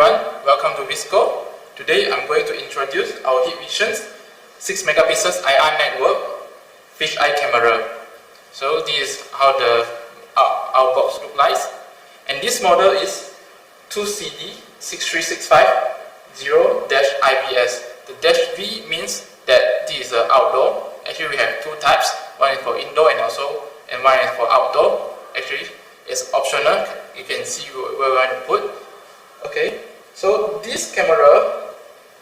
everyone, welcome to VISKOU. Today I'm going to introduce our HIKVISION 6 megapixels IR network fisheye camera. So this is how our box looks like, and this model is 2CD6365G0-IBS. The -V means that this is outdoor. Actually we have two types, one is for indoor and one is for outdoor. Actually it's optional, you can see where we want to put. Okay, so this camera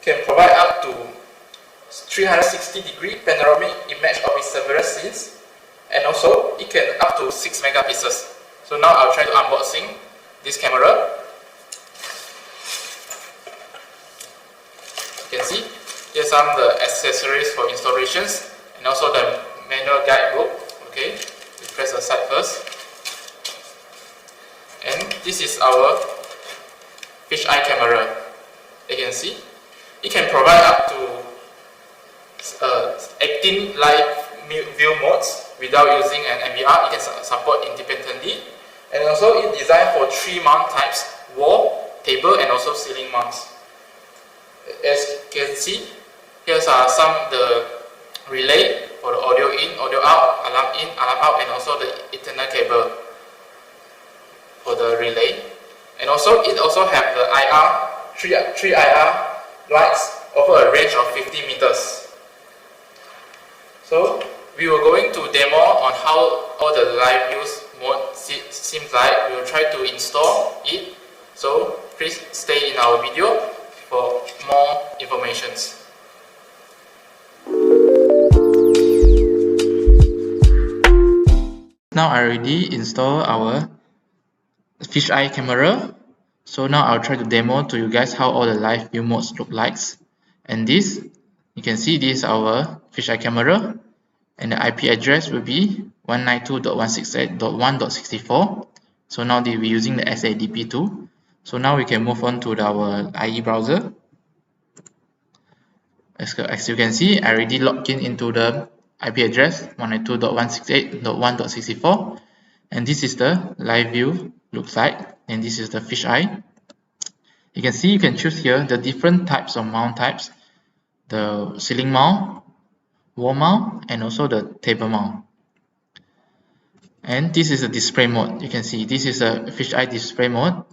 can provide up to 360-degree panoramic image of its several scenes, and also it can up to 6 megapixels. So now I'll try to unboxing this camera. You can see here's some of the accessories for installations and also the manual guidebook. Okay, we press aside first, and this is our fisheye camera. You can see it can provide up to 18 live view modes without using an MVR. It can support independently, and also it's designed for 3 mount types: wall, table, and also ceiling mounts. As you can see, here's some of the relay for the audio in, audio out, alarm in, alarm out, and also the Ethernet cable for the relay. And also it also have the three IR lights over a range of 50 meters. So we were going to demo on how all the live views mode seems like. We will try to install it. So please stay in our video for more informations. Now I already installed our fisheye camera, so now I'll try to demo to you guys how all the live view modes look like. And this, you can see this is our fisheye camera, and the IP address will be 192.168.1.64. so now we're using the SADP2. So now we can move on to our IE browser. As you can see, I already logged in into the IP address 192.168.1.64, and this is the live view looks like, and this is the fisheye. You can see you can choose here the different types of mount types: the ceiling mount, wall mount, and also the table mount. And this is a display mode. You can see this is a fisheye display mode,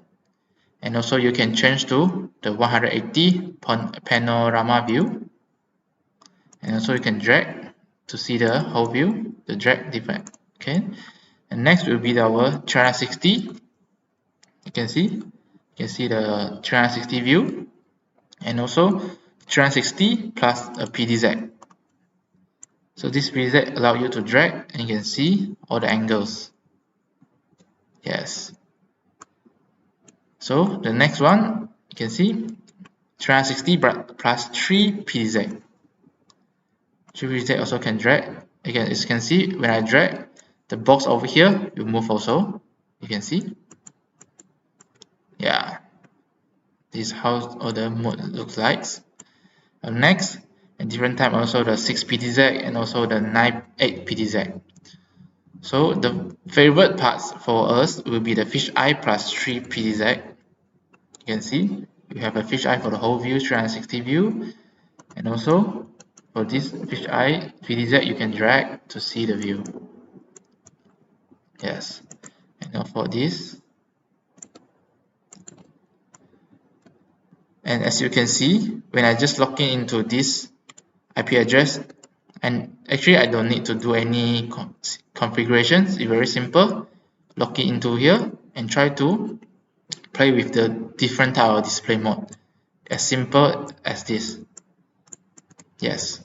and also you can change to the 180 panorama view, and also you can drag to see the whole view, the drag different. Okay, and next will be our 360. You can see the 360 view, and also 360 plus a PDZ. So this PDZ allows you to drag, and you can see all the angles. Yes. So the next one, you can see 360 plus 3 PDZ. 3 PDZ also can drag. Again, as you can see, when I drag, the box over here will move also. You can see. Yeah, this is how all the mode looks like. Next, a different type, also the 6 PDZ and also the 8 PDZ. So the favorite parts for us will be the fisheye plus 3 PDZ. You can see you have a fisheye for the whole view, 360 view, and also for this fisheye PDZ you can drag to see the view. Yes, and now for this. And as you can see, when I just log in into this IP address, and actually I don't need to do any configurations, it's very simple. Log in into here and try to play with the different type of display mode. As simple as this. Yes.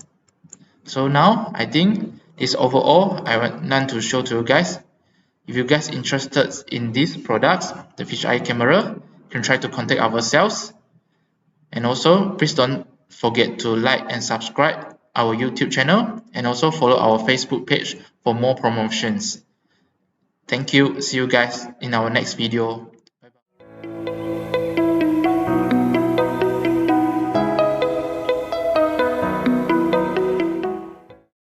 So now I think this overall I want to show to you guys. If you guys interested in these products, the fisheye camera, you can try to contact ourselves. And also, please don't forget to like and subscribe our YouTube channel, and also follow our Facebook page for more promotions. Thank you. See you guys in our next video.